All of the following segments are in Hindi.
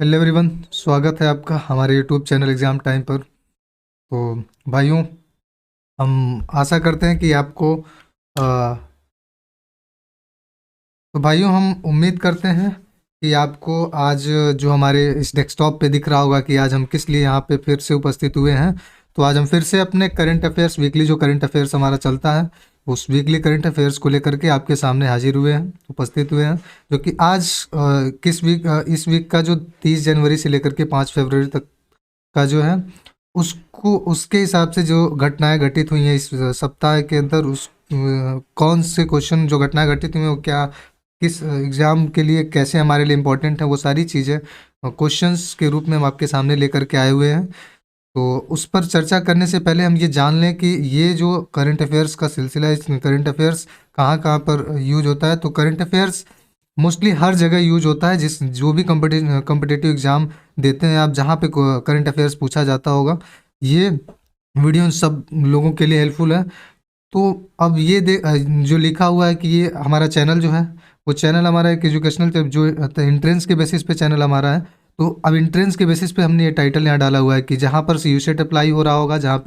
हेलो एवरीवन, स्वागत है आपका हमारे यूट्यूब चैनल एग्ज़ाम टाइम पर। तो भाइयों, हम आशा करते हैं कि आपको तो भाइयों हम उम्मीद करते हैं कि आपको आज जो हमारे इस डेस्कटॉप पे दिख रहा होगा कि आज हम किस लिए यहाँ पे फिर से उपस्थित हुए हैं। तो आज हम फिर से अपने करंट अफेयर्स वीकली जो करंट अफेयर्स हमारा चलता है उस वीकली करंट अफेयर्स को लेकर के आपके सामने हाजिर हुए हैं, उपस्थित हुए हैं। जो कि आज इस वीक का जो 30 जनवरी से लेकर के 5 फरवरी तक का जो है उसको उसके हिसाब से जो घटनाएं घटित हुई हैं इस सप्ताह के अंदर कौन से क्वेश्चन जो घटनाएं घटित हुई हैं वो क्या किस एग्ज़ाम के लिए कैसे हमारे लिए इम्पोर्टेंट है, वो सारी चीज़ें क्वेश्चंस के रूप में हम आपके सामने लेकर के आए हुए हैं। तो उस पर चर्चा करने से पहले हम ये जान लें कि ये जो करंट अफेयर्स का सिलसिला है, इस करंट अफेयर्स कहाँ कहाँ पर यूज होता है। तो करंट अफेयर्स मोस्टली हर जगह यूज होता है, जो भी कम्पिटिटिव एग्ज़ाम देते हैं आप, जहाँ पे करंट अफेयर्स पूछा जाता होगा, ये वीडियो सब लोगों के लिए हेल्पफुल है। तो अब जो लिखा हुआ है कि ये हमारा चैनल जो है वो चैनल हमारा एक एजुकेशनल जो इंट्रेंस के बेसिस पे चैनल हमारा है। तो अब इंट्रेंस के बेसिस पे हमने ये टाइटल यहाँ डाला हुआ है कि जहाँ पर यूसेट अप्लाई हो रहा होगा, जहाँ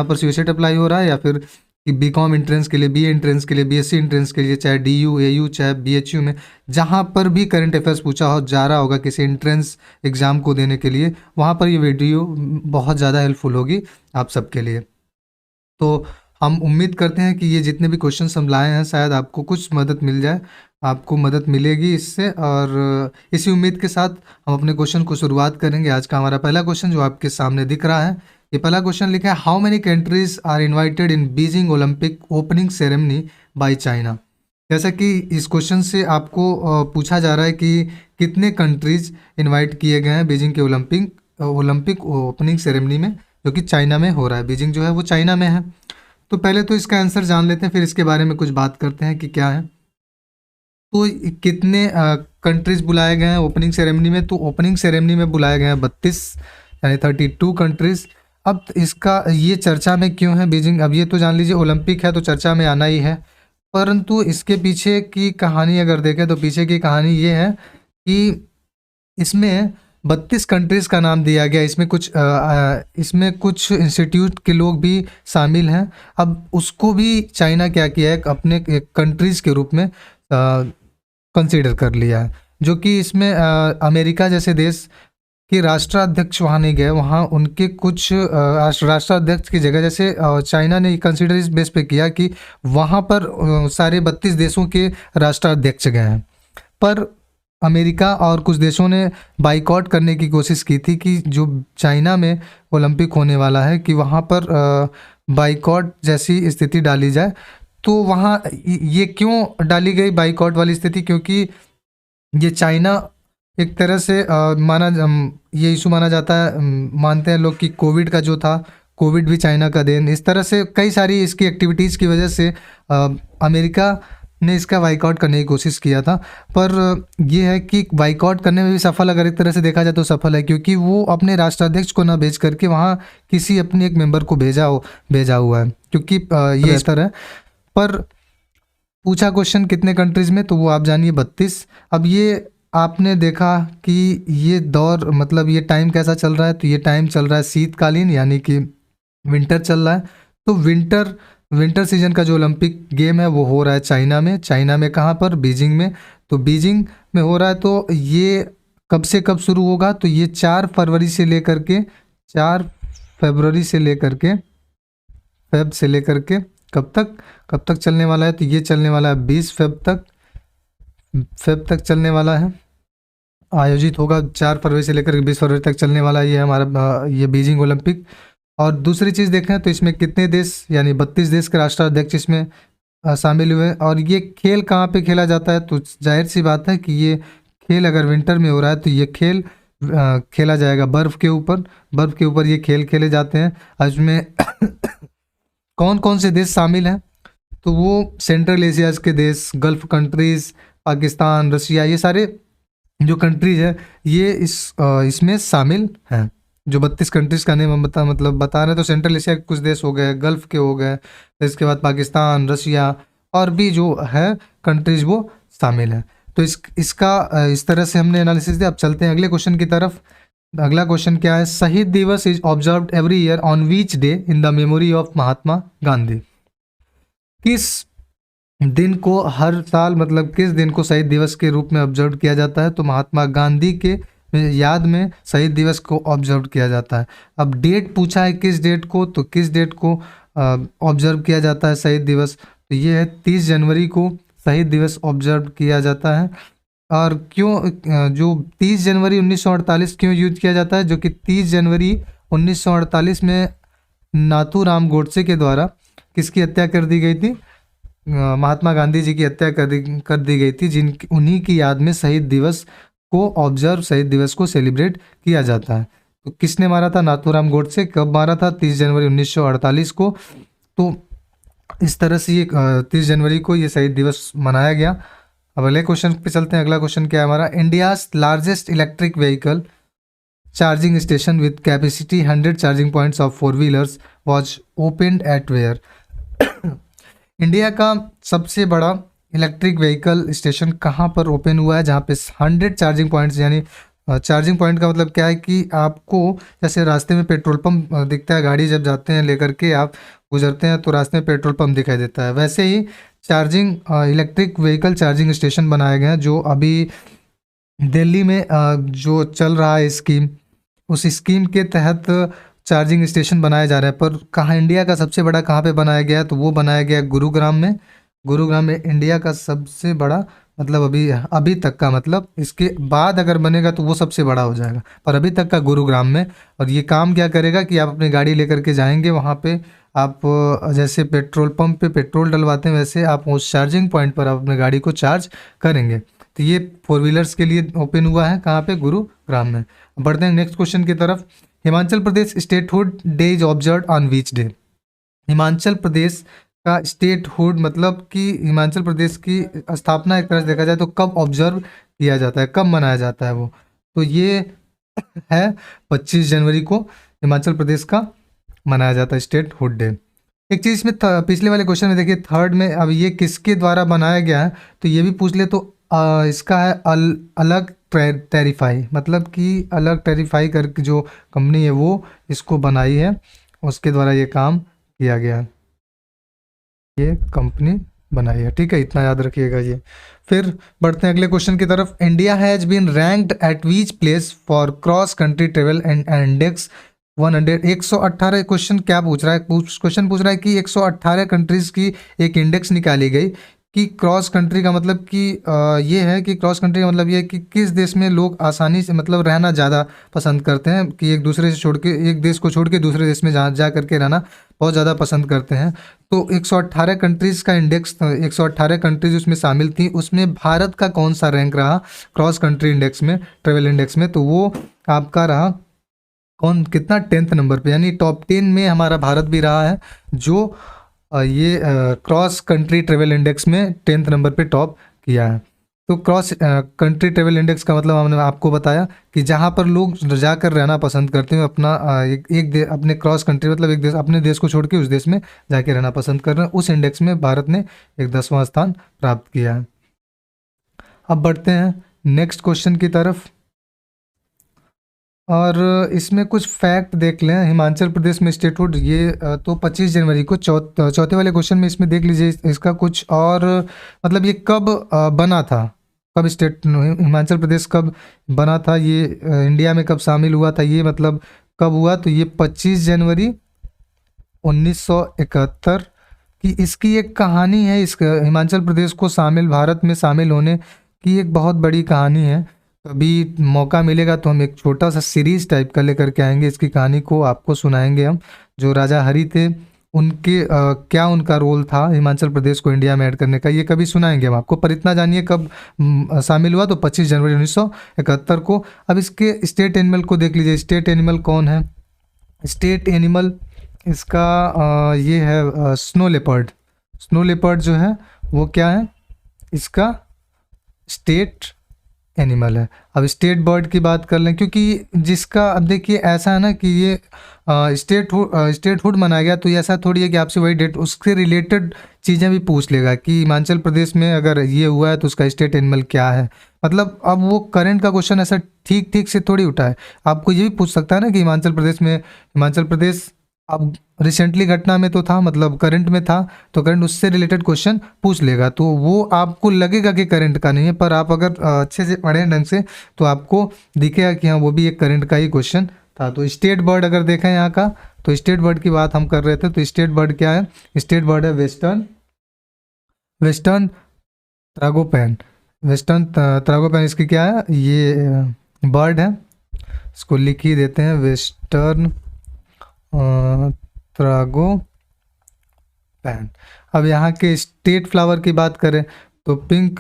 पर यूसेट अप्लाई हो रहा है, या फिर कि बीकॉम एंट्रेंस के लिए, बीए एंट्रेंस के लिए, बीएससी एंट्रेंस के लिए, चाहे डीयू एयू चाहे बीएचयू में जहाँ पर भी करंट अफेयर्स पूछा हो जा रहा होगा किसी एंट्रेंस एग्ज़ाम को देने के लिए, वहाँ पर ये वीडियो बहुत ज़्यादा हेल्पफुल होगी आप सबके लिए। तो हम उम्मीद करते हैं कि ये जितने भी क्वेश्चंस हम लाए हैं शायद आपको कुछ मदद मिल जाए, आपको मदद मिलेगी इससे। और इसी उम्मीद के साथ हम अपने क्वेश्चन को शुरुआत करेंगे। आज का हमारा पहला क्वेश्चन जो आपके सामने दिख रहा है, ये पहला क्वेश्चन लिखा है, how many countries are invited in Beijing olympic opening ceremony by China. जैसा कि इस क्वेश्चन से आपको पूछा जा रहा है कि कितने कंट्रीज इन्वाइट किए गए हैं बीजिंग के ओलंपिक ओपनिंग सेरेमनी में, जो कि चाइना में हो रहा है। बीजिंग जो है वो चाइना में है। तो पहले तो इसका आंसर जान लेते हैं, फिर इसके बारे में कुछ बात करते हैं कि क्या है। तो कितने कंट्रीज बुलाए गए हैं ओपनिंग सेरेमनी में, तो ओपनिंग सेरेमनी में बुलाए गए हैं 32 यानी 32 कंट्रीज। अब इसका ये चर्चा में क्यों है बीजिंग, अब ये तो जान लीजिए ओलंपिक है तो चर्चा में आना ही है। परंतु इसके पीछे की कहानी अगर देखें तो पीछे की कहानी ये है कि इसमें 32 कंट्रीज़ का नाम दिया गया। इसमें कुछ इंस्टीट्यूट के लोग भी शामिल हैं। अब उसको भी चाइना क्या किया है, अपने कंट्रीज़ के रूप में कंसीडर कर लिया है। जो कि इसमें अमेरिका जैसे देश के राष्ट्राध्यक्ष वहाँ नहीं गए, वहाँ उनके कुछ राष्ट्राध्यक्ष की जगह, जैसे चाइना ने कंसीडर इस बेस पे किया कि वहाँ पर सारे 32 देशों के राष्ट्राध्यक्ष गए हैं। पर अमेरिका और कुछ देशों ने बाइकॉट करने की कोशिश की थी कि जो चाइना में ओलंपिक होने वाला है कि वहाँ पर बाइकॉट जैसी स्थिति डाली जाए। तो वहाँ ये क्यों डाली गई बाइकॉट वाली स्थिति, क्योंकि ये चाइना एक तरह से ये इशू माना जाता है, मानते हैं लोग कि कोविड का जो था, कोविड भी चाइना का देन। इस तरह से कई सारी इसकी एक्टिविटीज़ की वजह से अमेरिका ने इसका बाइकआउट करने की कोशिश किया था। पर यह है कि बाइकआउट करने में भी सफल, अगर एक तरह से देखा जाए तो सफल है, क्योंकि वो अपने राष्ट्राध्यक्ष को ना भेज करके वहाँ किसी अपने एक मेंबर को भेजा हुआ है, क्योंकि ये इस तरह। पर पूछा क्वेश्चन कितने कंट्रीज़ में, तो वो आप जानिए 32। अब ये आपने देखा कि ये दौर मतलब ये टाइम कैसा चल रहा है, तो ये टाइम चल रहा है शीतकालीन, यानी कि विंटर चल रहा है। तो विंटर सीजन का जो ओलंपिक गेम है वो हो रहा है चाइना में कहाँ पर, बीजिंग में। तो बीजिंग में हो रहा है। तो ये कब से कब शुरू होगा, तो ये 4 फरवरी से लेकर के 4 फरवरी से लेकर के फेब से लेकर के कब तक चलने वाला है, तो ये चलने वाला है 20 फेब तक चलने वाला है, आयोजित होगा। 4 फरवरी से लेकर 20 फरवरी तक चलने वाला है ये हमारा ये बीजिंग ओलंपिक। और दूसरी चीज़ देखें तो इसमें कितने देश, यानी 32 देश के राष्ट्राध्यक्ष इसमें शामिल हुए। और ये खेल कहाँ पे खेला जाता है, तो जाहिर सी बात है कि ये खेल अगर विंटर में हो रहा है तो ये खेल खेला जाएगा बर्फ़ के ऊपर ये खेल खेले जाते हैं। इसमें कौन कौन से देश शामिल हैं, तो वो सेंट्रल एशिया के देश, गल्फ़ कंट्रीज़, पाकिस्तान, रशिया, ये सारे जो कंट्रीज़ है ये इसमें शामिल हैं। जो 32 कंट्रीज़ का नेम हम बता रहे हैं, तो सेंट्रल एशिया के कुछ देश हो गए, गल्फ़ के हो गए, इसके बाद पाकिस्तान, रशिया और भी जो है कंट्रीज़ वो शामिल हैं। तो इसका इस तरह से हमने एनालिसिस दिया। अब चलते हैं अगले क्वेश्चन की तरफ। अगला क्वेश्चन क्या है, Shaheed Diwas is observed every year on which day in the memory of Mahatma Gandhi. किस दिन को हर साल, मतलब किस दिन को शहीद दिवस के रूप में ऑब्जर्व किया जाता है? तो महात्मा गांधी के याद में शहीद दिवस को ऑब्जर्व किया जाता है। अब डेट पूछा है किस डेट को, तो किस डेट को ऑब्जर्व किया जाता है शहीद दिवस? तो ये है 30 जनवरी को शहीद दिवस ऑब्जर्व किया जाता है। और क्यों जो 30 जनवरी 1948 क्यों यूज किया जाता है? जो कि 30 जनवरी 1948 में नाथूराम गोडसे के द्वारा किसकी हत्या कर दी गई थी? महात्मा गांधी जी की हत्या कर दी गई थी, उन्हीं की याद में शहीद दिवस को ऑब्जर्व, शहीद दिवस को सेलिब्रेट किया जाता है। तो किसने मारा था? नाथूराम गोडसे। कब मारा था? 30 जनवरी 1948 को। तो इस तरह से ये 30 जनवरी को ये शहीद दिवस मनाया गया। अब अगले क्वेश्चन पे चलते हैं। अगला क्वेश्चन क्या है हमारा, India's largest electric vehicle charging station with capacity 100 charging points of 4 wheelers was opened at where. India का सबसे बड़ा इलेक्ट्रिक व्हीकल स्टेशन कहाँ पर ओपन हुआ है? जहाँ पे 100 चार्जिंग पॉइंट्स, यानी चार्जिंग पॉइंट का मतलब क्या है कि आपको जैसे रास्ते में पेट्रोल पंप दिखता है, गाड़ी जब जाते हैं लेकर के आप गुजरते हैं तो रास्ते में पेट्रोल पंप दिखाई देता है, वैसे ही charging electric vehicle charging station बनाए गए हैं जो अभी दिल्ली में जो चल रहा है स्कीम, उस स्कीम के तहत चार्जिंग स्टेशन बनाए जा रहे हैं। पर कहाँ इंडिया का सबसे बड़ा कहाँ पे बनाया गया है? तो वो बनाया गया गुरुग्राम में। गुरुग्राम में इंडिया का सबसे बड़ा, मतलब अभी तक का, मतलब इसके बाद अगर बनेगा तो वो सबसे बड़ा हो जाएगा, पर अभी तक का गुरुग्राम में। और ये काम क्या करेगा कि आप अपनी गाड़ी लेकर के जाएंगे, वहाँ पे आप जैसे पेट्रोल पंप पे पेट्रोल डलवाते हैं वैसे आप उस चार्जिंग पॉइंट पर आप अपनी गाड़ी को चार्ज करेंगे। तो ये 4 व्हीलर्स के लिए ओपन हुआ है, कहाँ पे? गुरुग्राम में। बढ़ते हैं नेक्स्ट क्वेश्चन की तरफ। Himachal Pradesh statehood day is observe on which day? Himachal Pradesh का स्टेटहुड मतलब कि हिमाचल प्रदेश की स्थापना एक तरह से देखा जाए तो कब ऑब्जर्व किया जाता है, कब मनाया जाता है वो? तो ये है 25 जनवरी को हिमाचल प्रदेश का मनाया जाता है स्टेटहुड डे। एक चीज़ इसमें पिछले वाले क्वेश्चन में देखिए थर्ड में, अब ये किसके द्वारा बनाया गया है तो ये भी पूछ ले। तो इसका है अलग टेरिफाई, मतलब कि अलग टेरिफाई करके जो कंपनी है वो इसको बनाई है, उसके द्वारा ये काम किया गया, ये कंपनी बनाई है। ठीक है, इतना याद रखिएगा ये। फिर बढ़ते हैं अगले क्वेश्चन की तरफ। India has been ranked at which place for cross country travel and index 100। 118 question क्या पूछ रहा है? क्वेश्चन पूछ रहा है कि 118 कंट्रीज की एक इंडेक्स निकाली गई कि क्रॉस कंट्री का मतलब कि ये है कि क्रॉस कंट्री का मतलब ये है कि किस देश में लोग आसानी से मतलब रहना ज़्यादा पसंद करते हैं, कि एक दूसरे से छोड़ के, एक देश को छोड़ के दूसरे देश में जा करके रहना बहुत ज़्यादा पसंद करते हैं। तो 118 कंट्रीज़ का इंडेक्स, 118 कंट्रीज उसमें शामिल थी, उसमें भारत का कौन सा रैंक रहा क्रॉस कंट्री इंडेक्स में, ट्रेवल इंडेक्स में? तो वो आपका रहा कौन, कितना? 10th नंबर पे, यानी टॉप 10 में हमारा भारत भी रहा है, जो ये क्रॉस कंट्री ट्रेवल इंडेक्स में 10th नंबर पे टॉप किया है। तो क्रॉस कंट्री ट्रेवल इंडेक्स का मतलब हमने आपको बताया कि जहाँ पर लोग जाकर रहना पसंद करते हैं, अपना अपने क्रॉस कंट्री मतलब एक देश, अपने देश को छोड़ के उस देश में जाके रहना पसंद कर रहे हैं, उस इंडेक्स में भारत ने एक 10वां स्थान प्राप्त किया है। अब बढ़ते हैं नेक्स्ट क्वेश्चन की तरफ, और इसमें कुछ फैक्ट देख लें। हिमाचल प्रदेश में स्टेटहुड ये तो 25 जनवरी को, चौथे वाले क्वेश्चन में इसमें देख लीजिए इसका कुछ और, मतलब ये कब बना था, कब हिमाचल प्रदेश कब बना था, ये इंडिया में कब शामिल हुआ था, ये मतलब कब हुआ? तो ये 25 जनवरी 1971 की इसकी एक कहानी है। इस हिमाचल प्रदेश को भारत में शामिल होने की एक बहुत बड़ी कहानी है। कभी मौका मिलेगा तो हम एक छोटा सा सीरीज टाइप का लेकर के आएंगे, इसकी कहानी को आपको सुनाएंगे हम। जो राजा हरि थे उनके क्या उनका रोल था हिमाचल प्रदेश को इंडिया में ऐड करने का, ये कभी सुनाएंगे हम आपको। पर इतना जानिए कब शामिल हुआ, तो 25 जनवरी 1971 को। अब इसके स्टेट एनिमल को देख लीजिए, स्टेट एनिमल कौन है? स्टेट एनिमल इसका ये है स्नो लेपर्ड। स्नो लेपर्ड जो है वो क्या है? इसका स्टेट एनिमल है। अब स्टेट बर्ड की बात कर लें, क्योंकि जिसका अब देखिए ऐसा है ना कि ये स्टेटहुड मनाया गया, तो ये ऐसा थोड़ी है कि आपसे वही डेट उससे रिलेटेड चीज़ें भी पूछ लेगा कि हिमाचल प्रदेश में अगर ये हुआ है तो उसका स्टेट एनिमल क्या है। मतलब अब वो करंट का क्वेश्चन ऐसा ठीक ठीक से थोड़ी उठा है, आपको ये भी पूछ सकता है ना कि हिमाचल प्रदेश अब रिसेंटली घटना में तो था, मतलब करंट में था, तो करंट उससे रिलेटेड क्वेश्चन पूछ लेगा। तो वो आपको लगेगा कि करंट का नहीं है, पर आप अगर अच्छे से पढ़ें ढंग से तो आपको दिखेगा कि हाँ वो भी एक करंट का ही क्वेश्चन था। तो स्टेट बर्ड अगर देखें यहाँ का, तो स्टेट बर्ड की बात हम कर रहे थे, तो स्टेट बर्ड क्या है? स्टेट बर्ड है वेस्टर्न वेस्टर्न ट्रागोपैन। वेस्टर्न ट्रागोपैन इसकी क्या है? ये बर्ड है, इसको लिख ही देते हैं, वेस्टर्न ट्रागोपैन। अब यहाँ के स्टेट फ्लावर की बात करें तो पिंक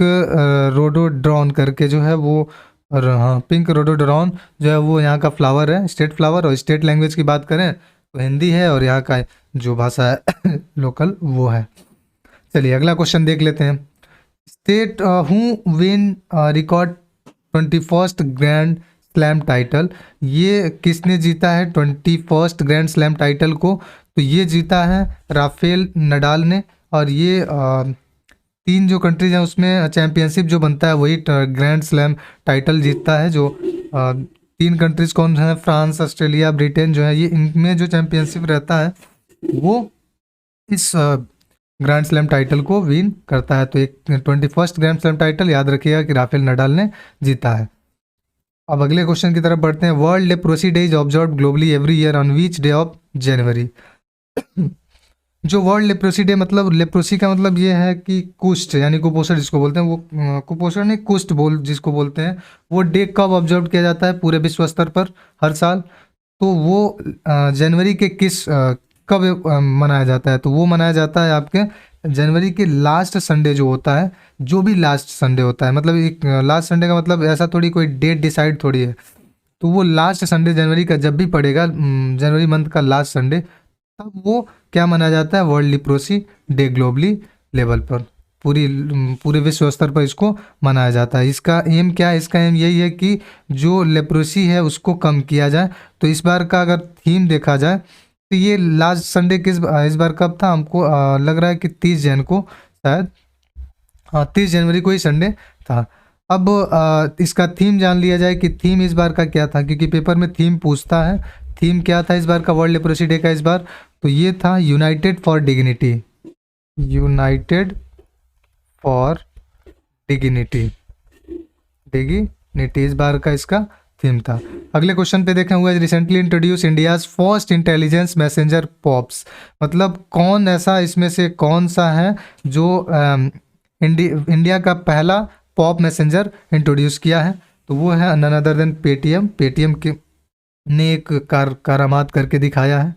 रोडोड्रॉन करके जो है वो, और हाँ पिंक रोडोड्रॉन जो है वो यहाँ का फ्लावर है, स्टेट फ्लावर। और स्टेट लैंग्वेज की बात करें तो हिंदी है, और यहाँ का जो भाषा है लोकल वो है। चलिए अगला क्वेश्चन देख लेते हैं। State who win record 21st grand slam title. ये किसने जीता है 21st ग्रैंड स्लैम टाइटल को? तो ये जीता है राफेल नडाल ने। और ये तीन जो कंट्रीज हैं उसमें चैंपियनशिप जो बनता है वही ग्रैंड स्लैम टाइटल जीतता है। जो तीन कंट्रीज कौन है? फ्रांस, ऑस्ट्रेलिया, ब्रिटेन जो है, ये इनमें जो चैंपियनशिप रहता है वो इस ग्रैंड स्लैम टाइटल को विन करता है। तो एक 21st ग्रैंड स्लैम टाइटल याद रखिएगा कि राफेल नडाल ने जीता है। अब अगले क्वेश्चन की तरफ बढ़ते हैं। World leprosy day is observe globally every year on which day of January. जो वर्ल्ड लेप्रोसी डे, मतलब लेप्रोसी का मतलब ये है कि कुष्ठ यानी कुपोषण जिसको बोलते हैं, वो कुपोषण नहीं कुष्ठ जिसको बोलते हैं, वो डे कब ऑब्जर्व किया जाता है पूरे विश्व स्तर पर हर साल? तो वो जनवरी के कब मनाया जाता है? तो वो मनाया जाता है आपके जनवरी के लास्ट संडे जो होता है, जो भी लास्ट संडे होता है, मतलब एक लास्ट संडे का मतलब ऐसा थोड़ी कोई डेट डिसाइड थोड़ी है। तो वो लास्ट संडे जनवरी का जब भी पड़ेगा, जनवरी मंथ का लास्ट संडे, तब वो क्या मनाया जाता है? World leprosy day globally level पर, पूरे विश्व स्तर पर इसको मनाया जाता है। इसका एम क्या है? इसका एम यही है कि जो लेप्रोसी है उसको कम किया जाए। तो इस बार का अगर थीम देखा जाए तो ये लास्ट संडे इस बार कब था? हमको लग रहा है कि 30 जन को शायद, हाँ 30 जनवरी को ही संडे था। अब इसका थीम जान लिया जाए कि थीम इस बार का क्या था, क्योंकि पेपर में थीम पूछता है। थीम क्या था इस बार का वर्ल्ड लेप्रोसी डे का इस बार? तो ये था United for dignity. United for dignity dignity इस बार का इसका थीम था। अगले क्वेश्चन पे देखें, हुआ recently introduce India's first intelligence messenger pops. मतलब कौन ऐसा इसमें से कौन सा है जो इंडिया का पहला पॉप मैसेंजर इंट्रोड्यूस किया है? तो वो है none other than Paytm. Paytm के ने एक करामात करके दिखाया है।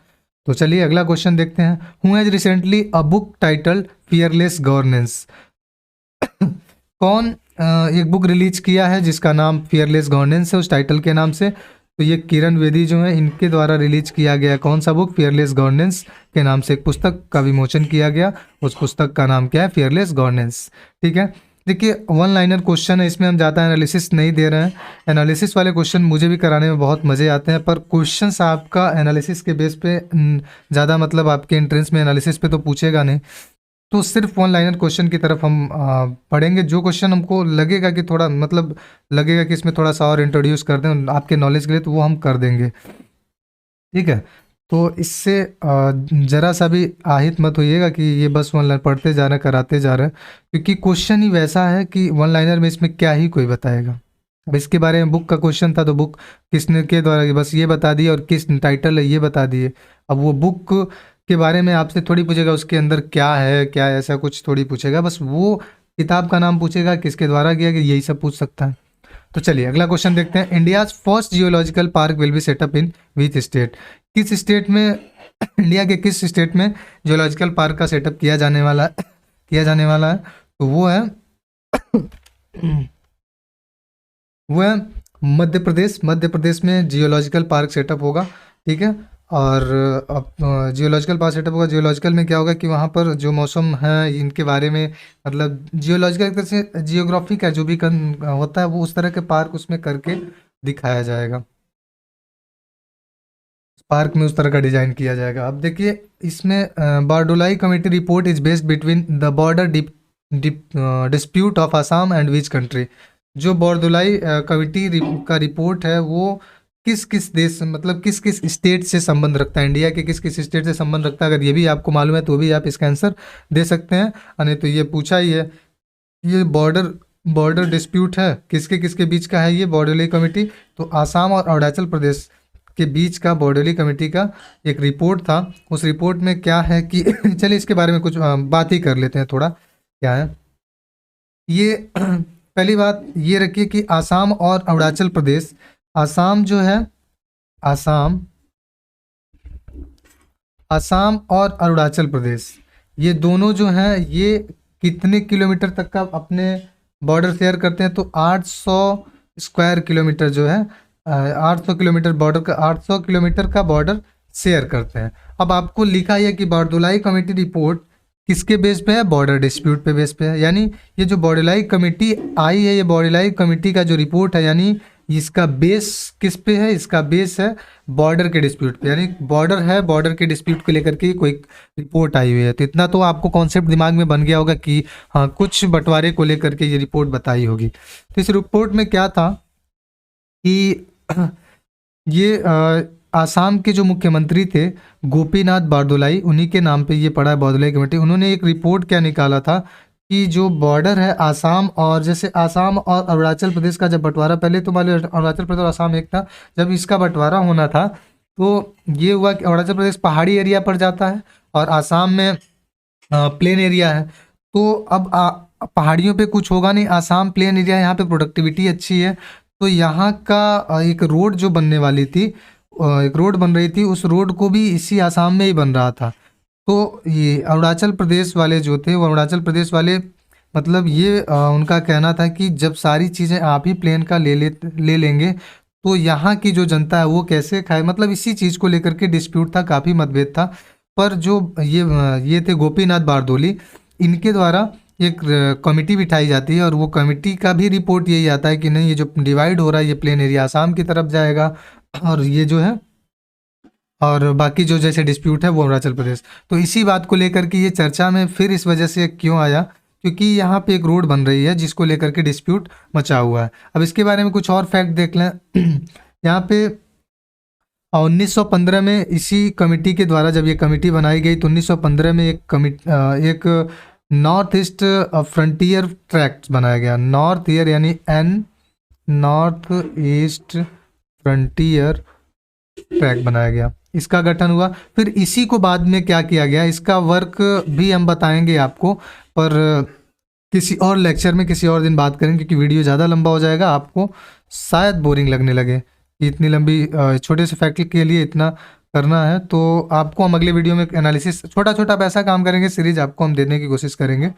तो चलिए अगला क्वेश्चन देखते हैं। Who has recently a book title fearless governance. कौन एक बुक रिलीज किया है जिसका नाम फियरलेस गवर्नेंस है, उस टाइटल के नाम से? तो ये किरण बेदी जो है, इनके द्वारा रिलीज किया गया कौन सा बुक? फियरलेस गवर्नेंस के नाम से एक पुस्तक का विमोचन किया गया। उस पुस्तक का नाम क्या है? Fearless governance. ठीक है, देखिए वन लाइनर क्वेश्चन है, इसमें हम ज़्यादा एनालिसिस नहीं दे रहे हैं। एनालिसिस वाले क्वेश्चन मुझे भी कराने में बहुत मज़े आते हैं, पर क्वेश्चंस आपका एनालिसिस के बेस पे ज़्यादा, मतलब आपके एंट्रेंस में एनालिसिस पे तो पूछेगा नहीं। तो सिर्फ वन लाइनर क्वेश्चन की तरफ हम पढ़ेंगे। जो क्वेश्चन हमको लगेगा कि थोड़ा, मतलब लगेगा कि इसमें थोड़ा सा और इंट्रोड्यूस कर दें आपके नॉलेज के लिए, तो वो हम कर देंगे। ठीक है, तो इससे ज़रा सा भी আহিत मत होइएगा कि ये बस वन लाइन पढ़ते जा रहे हैं, कराते जा रहे हैं, क्योंकि क्वेश्चन ही वैसा है कि वन लाइनर में इसमें क्या ही कोई बताएगा। अब इसके बारे में बुक का क्वेश्चन था, तो बुक किसने के द्वारा बस ये बता दिए, और किस टाइटल है ये बता दिए। अब वो बुक के बारे में आपसे थोड़ी पूछेगा उसके अंदर क्या है, क्या ऐसा कुछ थोड़ी पूछेगा, बस वो किताब का नाम पूछेगा, किसके द्वारा किया गया, यही सब पूछ सकता है। तो चलिए अगला क्वेश्चन देखते हैं। India's first geological park will be set up in which state. किस स्टेट में, इंडिया के किस स्टेट में जियोलॉजिकल पार्क का सेटअप किया जाने वाला है? तो वो है वो है मध्य प्रदेश। मध्य प्रदेश में जियोलॉजिकल पार्क सेटअप होगा। ठीक है, और अब जियोलॉजिकल पास सेटअप होगा। जियोलॉजिकल में क्या होगा कि वहाँ पर जो मौसम है इनके बारे में, मतलब जियोलॉजिकल एक तरह से जियोग्राफी का जो भी होता है वो उस तरह के पार्क उसमें करके दिखाया जाएगा। पार्क में उस तरह का डिजाइन किया जाएगा। अब देखिए इसमें Bardoloi committee report is based between the border dispute of Assam and which country. जो बारडोलाई कमेटी का रिपोर्ट है वो किस किस देश, मतलब किस किस स्टेट से संबंध रखता है, इंडिया के किस किस स्टेट से संबंध रखता है। अगर ये भी आपको मालूम है तो भी आप इसका आंसर दे सकते हैं, नहीं तो ये पूछा ही है। ये बॉर्डर बॉर्डर डिस्प्यूट है, किसके किसके बीच का है ये बारडोली कमेटी, तो आसाम और अरुणाचल प्रदेश के बीच का बारडोली कमेटी का एक रिपोर्ट था। उस रिपोर्ट में क्या है कि चलिए इसके बारे में कुछ बात ही कर लेते हैं थोड़ा। क्या है ये पहली बात ये रखिए कि आसाम और अरुणाचल प्रदेश, आसाम जो है, आसाम आसाम और अरुणाचल प्रदेश ये दोनों जो हैं ये कितने किलोमीटर तक का अपने बॉर्डर शेयर करते हैं, तो 800 स्क्वायर किलोमीटर जो है 800 किलोमीटर बॉर्डर का, 800 किलोमीटर का बॉर्डर शेयर करते हैं। अब आपको लिखा है कि बारदोलाई कमेटी रिपोर्ट किसके बेस पे है, बॉर्डर डिस्प्यूट पे बेस पे है। यानी ये जो बारदोलाई कमेटी आई है, ये बारदोलाई कमेटी का जो रिपोर्ट है, यानी इसका बेस किस पे है, इसका बेस है बॉर्डर के डिस्प्यूट पे। यानी बॉर्डर है, बॉर्डर के डिस्प्यूट को लेकर के कोई रिपोर्ट आई हुई है। तो इतना तो आपको कॉन्सेप्ट दिमाग में बन गया होगा कि हाँ कुछ बंटवारे को लेकर के ये रिपोर्ट बताई होगी। तो इस रिपोर्ट में क्या था कि ये आसाम के जो मुख्यमंत्री थे गोपीनाथ बारदोलाई, उन्हीं के नाम पे ये पड़ा है बारदोलाई कमेटी। उन्होंने एक रिपोर्ट क्या निकाला था कि जो बॉर्डर है आसाम और, जैसे आसाम और अरुणाचल प्रदेश का जब बंटवारा, पहले तो मान लो अरुणाचल प्रदेश और आसाम एक था, जब इसका बंटवारा होना था तो ये हुआ कि अरुणाचल प्रदेश पहाड़ी एरिया पर जाता है और आसाम में प्लेन एरिया है। तो अब पहाड़ियों पे कुछ होगा नहीं, आसाम प्लेन एरिया है, यहाँ पे प्रोडक्टिविटी अच्छी है। तो यहाँ का एक रोड जो बनने वाली थी, एक रोड बन रही थी, उस रोड को भी इसी आसाम में ही बन रहा था। तो ये अरुणाचल प्रदेश वाले जो थे, वो अरुणाचल प्रदेश वाले मतलब ये उनका कहना था कि जब सारी चीज़ें आप ही प्लेन का ले लेंगे तो यहाँ की जो जनता है वो कैसे खाए, मतलब इसी चीज़ को लेकर के डिस्प्यूट था, काफ़ी मतभेद था। पर जो ये थे गोपीनाथ बारदोली, इनके द्वारा एक कमेटी बिठाई जाती है और वो कमेटी का भी रिपोर्ट यही आता है कि नहीं, ये जो डिवाइड हो रहा है ये प्लेन एरिया आसाम की तरफ जाएगा और ये जो है, और बाकी जो जैसे डिस्प्यूट है वो अरुणाचल प्रदेश। तो इसी बात को लेकर के ये चर्चा में फिर इस वजह से क्यों आया, क्योंकि यहाँ पे एक रोड बन रही है जिसको लेकर के डिस्प्यूट मचा हुआ है। अब इसके बारे में कुछ और फैक्ट देख लें। यहाँ पे 1915 में इसी कमेटी के द्वारा जब ये कमेटी बनाई गई तो 1915 में एक नॉर्थ ईस्ट फ्रंटियर ट्रैक्ट बनाया गया। नॉर्थ ईयर यानी नॉर्थ ईस्ट फ्रंटियर ट्रैक बनाया गया, इसका गठन हुआ। फिर इसी को बाद में क्या किया गया, इसका वर्क भी हम बताएंगे आपको, पर किसी और लेक्चर में किसी और दिन बात करेंगे, क्योंकि वीडियो ज़्यादा लंबा हो जाएगा, आपको शायद बोरिंग लगने लगे कि इतनी लंबी छोटे से फैक्ट के लिए इतना करना है। तो आपको हम अगले वीडियो में एनालिसिस छोटा छोटा पैसा काम करेंगे, सीरीज आपको हम देने की कोशिश करेंगे।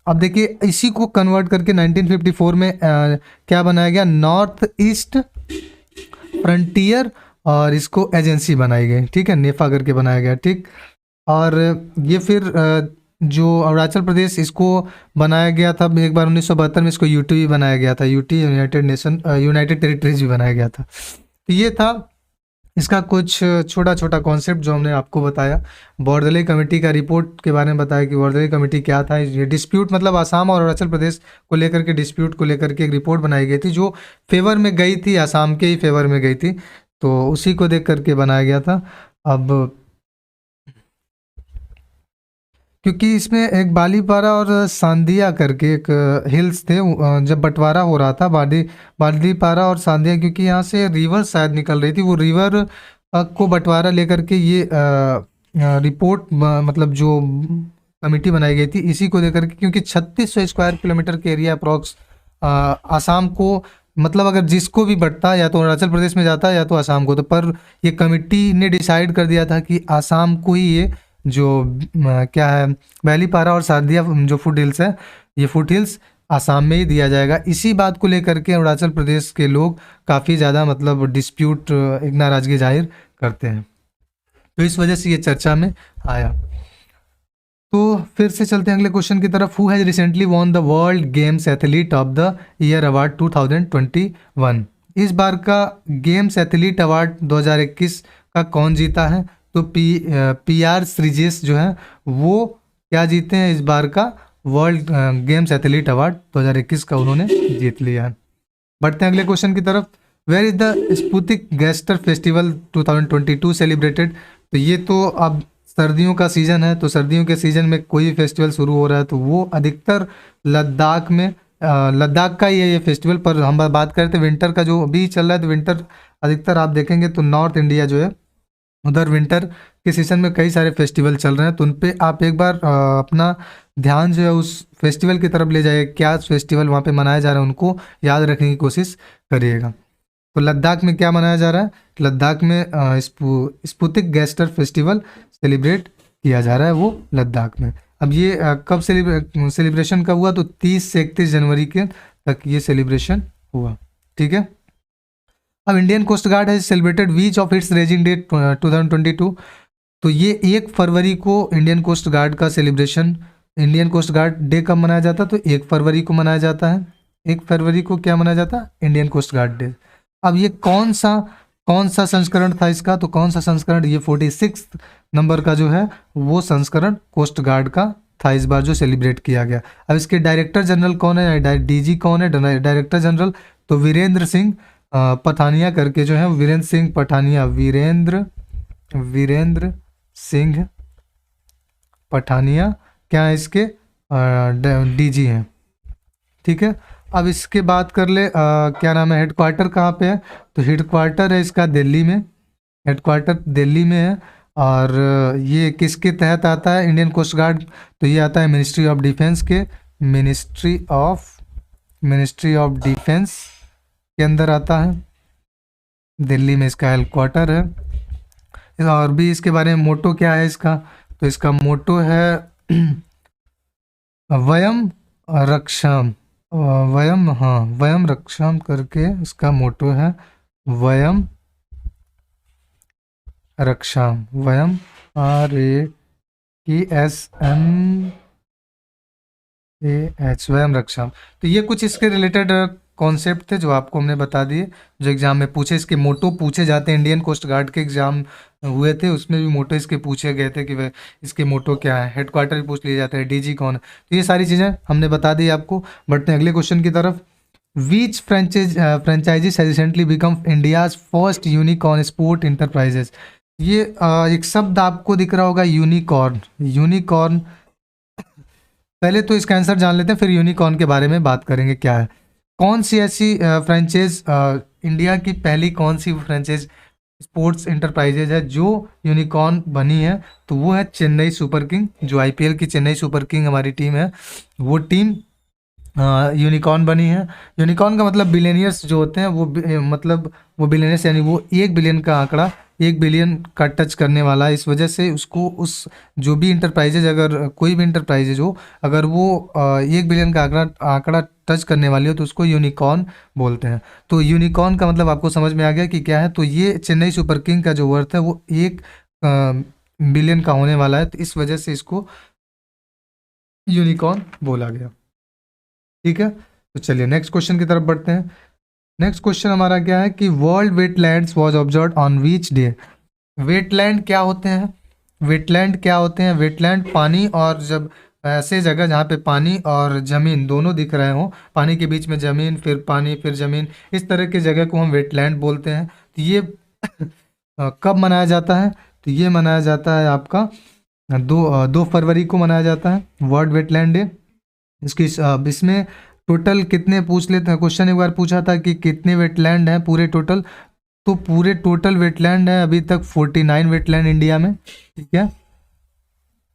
अब देखिए इसी को कन्वर्ट करके 1954 में क्या बनाया गया, नॉर्थ ईस्ट फ्रंटियर, और इसको एजेंसी बनाई गई, ठीक है, नेफा करके बनाया गया, ठीक। और ये फिर जो अरुणाचल प्रदेश, इसको बनाया गया था एक बार 1972 में, इसको यूटी भी बनाया गया था, यूटी यूनाइटेड टेरिटरीज भी बनाया गया था। तो ये था इसका कुछ छोटा छोटा कॉन्सेप्ट जो हमने आपको बताया। बारदोलाई कमेटी का रिपोर्ट के बारे में बताया कि बारदोलाई कमेटी क्या था। ये डिस्प्यूट मतलब आसाम और अरुणाचल प्रदेश को लेकर के, डिस्प्यूट को लेकर के एक रिपोर्ट बनाई गई थी जो फेवर में गई थी, आसाम के ही फेवर में गई थी, तो उसी को देख करके बनाया गया था। अब क्योंकि इसमें एक बालीपारा और सांदिया करके एक हिल्स थे, जब बंटवारा हो रहा था बालीपारा और सांदिया, क्योंकि यहाँ से रिवर शायद निकल रही थी, वो रिवर को बंटवारा लेकर के ये रिपोर्ट मतलब जो कमेटी बनाई गई थी इसी को लेकर के, क्योंकि 3600 स्क्वायर किलोमीटर के एरिया अप्रॉक्स आसाम को, मतलब अगर जिसको भी बंटता या तो अरुणाचल प्रदेश में जाता या तो आसाम को, तो पर ये कमेटी ने डिसाइड कर दिया था कि आसाम को ही ये जो क्या है बालीपारा और सांदिया जो फुट हिल्स है, ये फुट हिल्स आसाम में ही दिया जाएगा। इसी बात को लेकर के अरुणाचल प्रदेश के लोग काफ़ी ज़्यादा मतलब डिस्प्यूट, एक नाराज़गी जाहिर करते हैं। तो इस वजह से ये चर्चा में आया। तो फिर से चलते हैं अगले क्वेश्चन की तरफ। Who has recently won the world games athlete of the year award 2021? इस बार का गेम्स एथलीट अवार्ड 2021 का कौन जीता है? तो PR श्रीजेश जो है वो क्या जीते हैं इस बार का वर्ल्ड गेम्स एथलीट अवार्ड 2021 का उन्होंने जीत लिया है। बढ़ते हैं अगले क्वेश्चन की तरफ। Where is the sputik gaster festival 2022 celebrated? तो ये तो अब सर्दियों का सीज़न है, तो सर्दियों के सीज़न में कोई भी फेस्टिवल शुरू हो रहा है तो वो अधिकतर लद्दाख में लद्दाख का ही है ये फेस्टिवल। पर हम बात करते हैं विंटर का जो अभी चल रहा है, तो विंटर अधिकतर आप देखेंगे तो नॉर्थ इंडिया जो है उधर विंटर के सीज़न में कई सारे फेस्टिवल चल रहे हैं, तो उन पे आप एक बार अपना ध्यान जो है उस फेस्टिवल की तरफ ले जाइए, क्या फेस्टिवल वहाँ पे मनाया जा रहा है उनको याद रखने की कोशिश करिएगा। तो लद्दाख में क्या मनाया जा रहा है? लद्दाख में स्पुतिक गैस्टर फेस्टिवल सेलिब्रेट किया जा रहा है वो लद्दाख में। अब ये कब सेलिब्रेशन का हुआ? तो 30 से 31 जनवरी के तक ये सेलिब्रेशन हुआ। ठीक है। अब Indian coast guard has celebrated which of its raising date 2022? तो ये 1 फरवरी को इंडियन कोस्ट गार्ड का celebration, Indian coast guard day कब मनाया जाता है? तो 1 फरवरी को मनाया जाता है। 1 फरवरी को क्या मनाया जाता है? Indian coast guard day. अब ये कौन सा संस्करण था इसका? तो कौन सा संस्करण? ये 46 नंबर का जो है वो संस्करण कोस्ट गार्ड का था इस बार जो सेलिब्रेट किया गया। अब इसके डायरेक्टर जनरल कौन है, DG कौन है डायरेक्टर जनरल? तो वीरेंद्र सिंह पठानिया करके जो है, वीरेंद्र सिंह पठानिया, वीरेंद्र सिंह पठानिया क्या है इसके DG हैं। ठीक है। अब इसके बात कर ले क्या नाम है, हेडक्वार्टर कहाँ पे है? तो हेडक्वार्टर है इसका दिल्ली में, हेडक्वार्टर दिल्ली में है। और ये किसके तहत आता है इंडियन कोस्ट गार्ड? तो ये आता है मिनिस्ट्री ऑफ डिफेंस के, मिनिस्ट्री ऑफ डिफेंस के अंदर आता है। दिल्ली में इसका हेडक्वार्टर है। और भी इसके बारे में मोटो क्या है इसका? तो इसका मोटो है वयम रक्षाम, वयम रक्षाम करके इसका मोटो है, वयम रक्षाम, वयम RAKSMAH, वयम रक्षाम। तो ये कुछ इसके रिलेटेड कॉन्सेप्ट थे जो आपको हमने बता दिए, जो एग्जाम में पूछे। इसके मोटो पूछे जाते हैं, इंडियन कोस्ट गार्ड के एग्जाम हुए थे उसमें भी मोटो इसके पूछे गए थे कि वह इसके मोटो क्या है। हेडक्वार्टर भी पूछ लिया जाता है, DG कौन है। तो ये सारी चीज़ें हमने बता दी आपको। बढ़ते हैं अगले क्वेश्चन की तरफ। Which franchisees has recently become India's first unicorn sport enterprises? ये एक शब्द आपको दिख रहा होगा, यूनिकॉर्न। पहले तो इसका आंसर जान लेते हैं, फिर यूनिकॉर्न के बारे में बात करेंगे क्या है। कौन सी ऐसी फ्रेंचाइज इंडिया की पहली कौन सी फ्रेंचाइज स्पोर्ट्स इंटरप्राइजेज है जो यूनिकॉर्न बनी है? तो वो है चेन्नई सुपर किंग। जो IPL की चेन्नई सुपर किंग हमारी टीम है, वो टीम यूनिकॉर्न बनी है। यूनिकॉर्न का मतलब बिलियनियर्स जो होते हैं वो मतलब वो बिलियनियर्स यानी वो 1 बिलियन का आंकड़ा, 1 बिलियन का टच करने वाला है। इस वजह से उसको उस जो भी इंटरप्राइजेज, अगर कोई भी इंटरप्राइजेज हो, अगर वो 1 बिलियन का आंकड़ा टच करने वाली हो तो उसको यूनिकॉर्न बोलते हैं। तो यूनिकॉर्न का मतलब आपको समझ में आ गया कि क्या है। तो ये चेन्नई सुपर किंग का जो वर्थ है वो 1 बिलियन का होने वाला है, तो इस वजह से इसको यूनिकॉर्न बोला गया। ठीक है। तो चलिए नेक्स्ट क्वेश्चन की तरफ बढ़ते हैं। नेक्स्ट क्वेश्चन हमारा क्या है कि world wetlands was observed on which day? Wetland क्या होते हैं? वेटलैंड पानी और जब ऐसे जगह जहाँ पे पानी और ज़मीन दोनों दिख रहे हों, पानी के बीच में ज़मीन, फिर पानी, फिर ज़मीन, इस तरह की जगह को हम वेटलैंड बोलते हैं। तो ये कब मनाया जाता है? तो ये मनाया जाता है आपका 2 फरवरी को मनाया जाता है वर्ल्ड वेटलैंड डे। इसमें टोटल कितने पूछ लेते हैं, क्वेश्चन एक बार पूछा था कि कितने वेटलैंड हैं पूरे टोटल। तो पूरे टोटल वेटलैंड है अभी तक 49 वेटलैंड इंडिया में। ठीक है।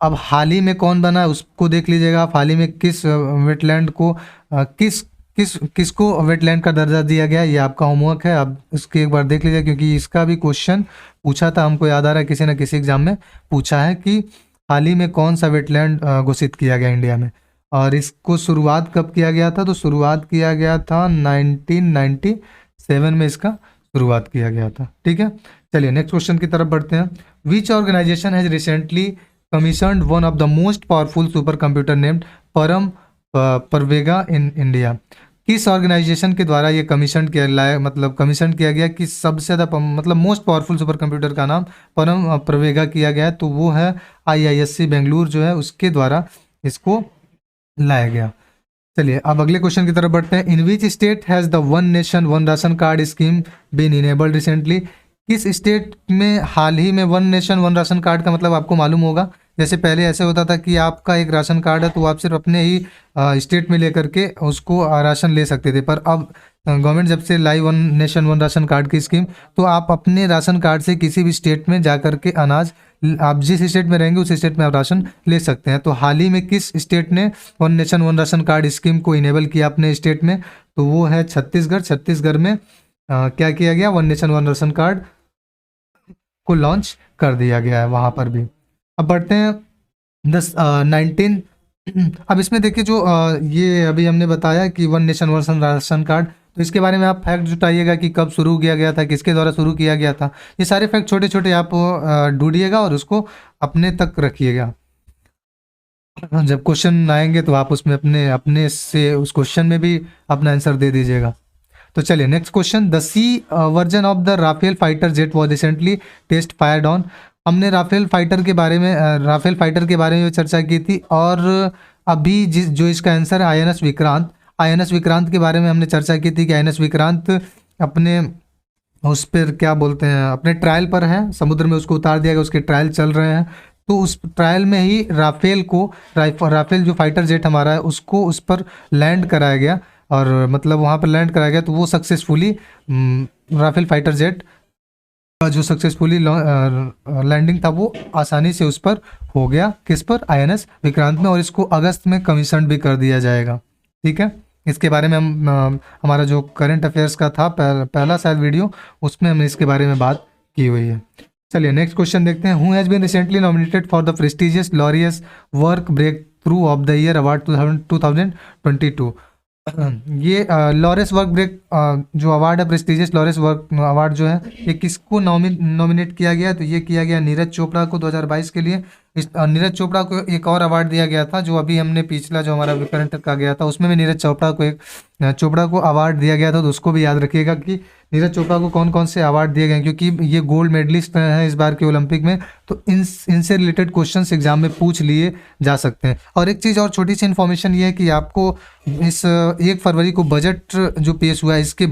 अब हाल ही में कौन बना है उसको देख लीजिएगा आप। हाल ही में किस वेटलैंड को किसको वेटलैंड का दर्जा दिया गया, ये आपका होमवर्क है। अब इसके एक बार देख लीजिए क्योंकि इसका भी क्वेश्चन पूछा था, हमको याद आ रहा है किसी न किसी एग्जाम में पूछा है कि हाल ही में कौन सा वेटलैंड घोषित किया गया इंडिया में। और इसको शुरुआत कब किया गया था? तो शुरुआत किया गया था 1997 में, इसका शुरुआत किया गया था। ठीक है। चलिए नेक्स्ट क्वेश्चन की तरफ बढ़ते हैं। Which organisation has recently commissioned one of the most powerful super computer named Param Pravega in India. किस ऑर्गेनाइजेशन के द्वारा ये कमीशन किया गया कि सबसे ज़्यादा मतलब मोस्ट पावरफुल सुपर कंप्यूटर का नाम परम प्रवेगा किया गया है, तो वो है IISc बेंगलुरु जो है उसके द्वारा इसको लाया गया। चलिए अब अगले क्वेश्चन की तरफ बढ़ते हैं। In which state has the one nation one ration card scheme been enabled recently. किस स्टेट में हाल ही में one nation one ration card का मतलब आपको मालूम होगा। जैसे पहले ऐसे होता था कि आपका एक राशन कार्ड है तो आप सिर्फ अपने ही स्टेट में लेकर के उसको राशन ले सकते थे, पर अब गवर्नमेंट जब से लाई one nation one ration card की स्कीम, तो आप अपने राशन कार्ड से किसी भी स्टेट में जा कर के अनाज, आप जिस स्टेट में रहेंगे उस स्टेट में आप राशन ले सकते हैं। तो हाल ही में किस स्टेट ने one nation one ration card scheme को इनेबल किया अपने स्टेट में, तो वो है छत्तीसगढ़। छत्तीसगढ़ में क्या किया गया, one nation one ration card को लॉन्च कर दिया गया है वहाँ पर भी। अब बढ़ते हैं 19। अब इसमें देखिए जो ये अभी हमने बताया कि one nation one ration card, तो इसके बारे में आप फैक्ट जुटाइएगा कि कब शुरू किया गया था, किसके द्वारा शुरू किया गया था। ये सारे फैक्ट छोटे छोटे आप ढूंढिएगा और उसको अपने तक रखिएगा। जब क्वेश्चन आएंगे तो आप उसमें अपने से उस क्वेश्चन में भी अपना आंसर दे दीजिएगा। तो चलिए next question. The C version of the Rafale fighter jet was recently test fired on. हमने राफेल फाइटर के बारे में चर्चा की थी, और अभी जो इसका आंसर है INS विक्रांत के बारे में हमने चर्चा की थी कि INS विक्रांत अपने उस पर क्या बोलते हैं, अपने ट्रायल पर है, समुद्र में उसको उतार दिया गया, उसके ट्रायल चल रहे हैं। तो उस ट्रायल में ही राफेल जो फाइटर जेट हमारा है उसको उस पर लैंड कराया गया, और मतलब वहाँ पर लैंड कराया गया, तो वो सक्सेसफुली राफेल फाइटर जेट का जो सक्सेसफुली लैंडिंग था वो आसानी से उस पर हो गया। किस पर, INS विक्रांत में, और इसको अगस्त में कमीशन भी कर दिया जाएगा। ठीक है, इसके बारे में हम हमारा जो करंट अफेयर्स का था पहला शायद वीडियो, उसमें हमने इसके बारे में बात की हुई है। चलिए नेक्स्ट क्वेश्चन देखते हैं। Who has been recently nominated for the prestigious Laureus world breakthrough of the year award 2022। ये लॉरेंस वर्क ब्रेक जो अवार्ड है, प्रेस्टिजियस लॉरेंस वर्क अवार्ड जो है, ये किसको नॉमिनेट किया गया, तो ये किया गया नीरज चोपड़ा को 2022 के लिए। नीरज चोपड़ा को एक और अवार्ड दिया गया था, जो अभी हमने पिछला जो हमारा करंट का गया था उसमें भी नीरज चोपड़ा को अवार्ड दिया गया था, तो उसको भी याद रखिएगा कि नीरज चोपड़ा को कौन कौन से अवार्ड दिए गए, क्योंकि ये गोल्ड मेडलिस्ट हैं इस बार के ओलंपिक में, तो इनसे रिलेटेड क्वेश्चंस एग्जाम में पूछ लिए जा सकते हैं। और एक चीज़ और छोटी सी इन्फॉर्मेशन ये है कि आपको इस 1 फरवरी को बजट जो पेश हुआ है, इसके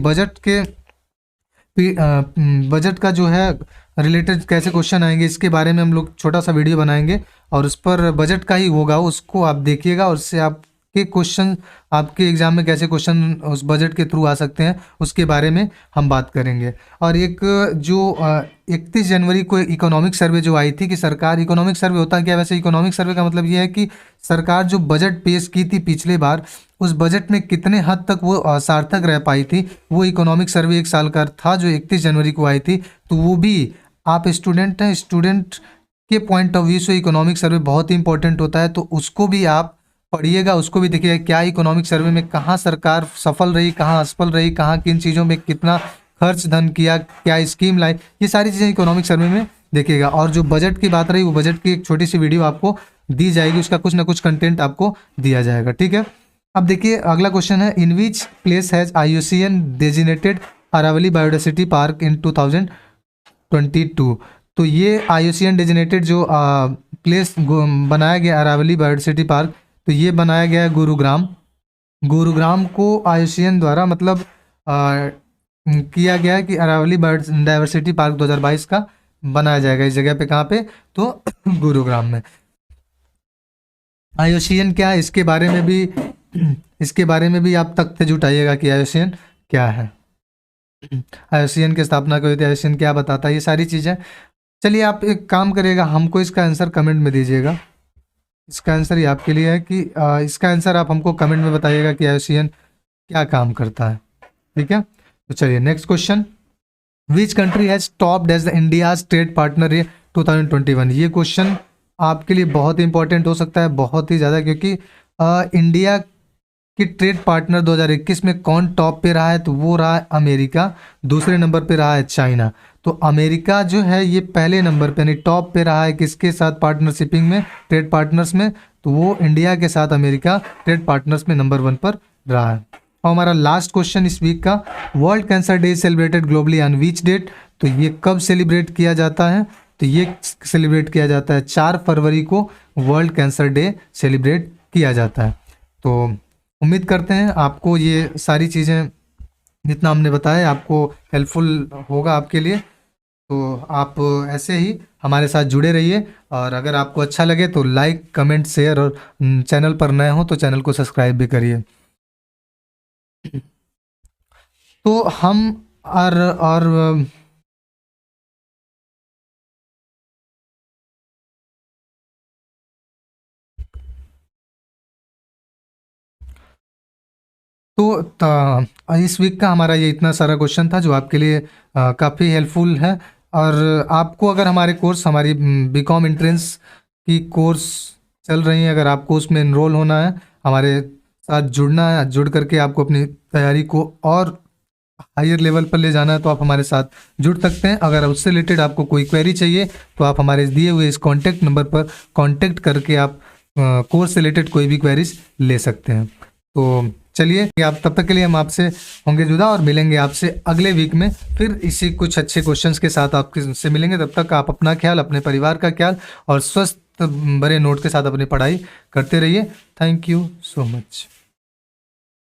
बजट का जो है रिलेटेड कैसे क्वेश्चन आएंगे, इसके बारे में हम लोग छोटा सा वीडियो बनाएंगे, और उस पर बजट का ही होगा, उसको आप देखिएगा, और उससे आपके क्वेश्चन आपके एग्जाम में कैसे क्वेश्चन उस बजट के थ्रू आ सकते हैं उसके बारे में हम बात करेंगे। और एक जो 31 जनवरी को इकोनॉमिक सर्वे जो आई थी कि सरकार, इकोनॉमिक सर्वे होता क्या, वैसे इकोनॉमिक सर्वे का मतलब ये है कि सरकार जो बजट पेश की थी पिछले बार, उस बजट में कितने हद तक वो सार्थक रह पाई थी, वो इकोनॉमिक सर्वे 1 साल का था जो 31 जनवरी को आई थी। तो वो भी आप स्टूडेंट हैं, स्टूडेंट के पॉइंट ऑफ व्यू से इकोनॉमिक सर्वे बहुत ही इंपॉर्टेंट होता है, तो उसको भी आप पढ़िएगा, उसको भी देखिएगा क्या इकोनॉमिक सर्वे में कहाँ सरकार सफल रही, कहाँ असफल रही, कहाँ किन चीज़ों में कितना खर्च धन किया, क्या स्कीम लाई, ये सारी चीज़ें इकोनॉमिक सर्वे में देखिएगा। और जो बजट की बात रही, वो बजट की एक छोटी सी वीडियो आपको दी जाएगी, उसका कुछ ना कुछ कंटेंट आपको दिया जाएगा। ठीक है, अब देखिए अगला क्वेश्चन है। In which place has IUCN designated Aravalli biodiversity park in 2022। तो ये IUCN डेजिनेटेड जो प्लेस बनाया गया अरावली बायोडाइवर्सिटी पार्क, तो ये बनाया गया है गुरुग्राम को IUCN द्वारा मतलब किया गया है कि अरावली बायोडाइवर्सिटी पार्क 2022 का बनाया जाएगा इस जगह पे। कहाँ पे, तो गुरुग्राम में। IUCN क्या है, इसके बारे में भी आप तथ्य जुटाइएगा कि IUCN क्या है, IUCN की स्थापना कभी थी, IUCN क्या बताता है, ये सारी चीज़ें। चलिए आप एक काम करिएगा, हमको इसका आंसर कमेंट में दीजिएगा। इसका आंसर ये आपके लिए है कि इसका आंसर आप हमको कमेंट में बताइएगा कि IUCN क्या काम करता है। ठीक है, तो चलिए next question. Which country has topped as the India's trade partner in 2021। ये क्वेश्चन आपके लिए बहुत इंपॉर्टेंट हो सकता है, बहुत ही ज़्यादा, क्योंकि इंडिया कि ट्रेड पार्टनर 2021 में कौन टॉप पे रहा है, तो वो रहा है अमेरिका, दूसरे नंबर पे रहा है चाइना। तो अमेरिका जो है ये पहले नंबर पे यानी टॉप पे रहा है किसके साथ पार्टनरशिपिंग में, ट्रेड पार्टनर्स में, तो वो इंडिया के साथ अमेरिका ट्रेड पार्टनर्स में नंबर 1 पर रहा है। और हमारा लास्ट क्वेश्चन इस वीक का, world cancer day celebrated globally on which date, तो ये कब सेलिब्रेट किया जाता है, तो ये सेलिब्रेट किया जाता है 4 फरवरी को वर्ल्ड कैंसर डे सेलिब्रेट किया जाता है। तो उम्मीद करते हैं आपको ये सारी चीज़ें जितना हमने बताया आपको हेल्पफुल होगा आपके लिए। तो आप ऐसे ही हमारे साथ जुड़े रहिए, और अगर आपको अच्छा लगे तो लाइक, कमेंट, शेयर, और चैनल पर नए हो तो चैनल को सब्सक्राइब भी करिए। तो हम और तो इस वीक का हमारा ये इतना सारा क्वेश्चन था जो आपके लिए काफ़ी हेल्पफुल है। और आपको अगर हमारे कोर्स, हमारी बीकॉम एंट्रेंस की कोर्स चल रही है, अगर आपको उसमें इनरोल होना है, हमारे साथ जुड़ना है, जुड़ करके आपको अपनी तैयारी को और हायर लेवल पर ले जाना है, तो आप हमारे साथ जुड़ सकते हैं। अगर उससे रिलेटेड आपको कोई क्वेरी चाहिए तो आप हमारे दिए हुए इस कॉन्टैक्ट नंबर पर कॉन्टैक्ट करके आप कोर्स से रिलेटेड कोई भी क्वेरीज ले सकते हैं। तो चलिए, आप तब तक के लिए हम आपसे होंगे जुदा और मिलेंगे आपसे अगले वीक में फिर इसी कुछ अच्छे क्वेश्चंस के साथ आपके से मिलेंगे। तब तक आप अपना ख्याल, अपने परिवार का ख्याल और स्वस्थ बड़े नोट के साथ अपनी पढ़ाई करते रहिए। Thank you so much.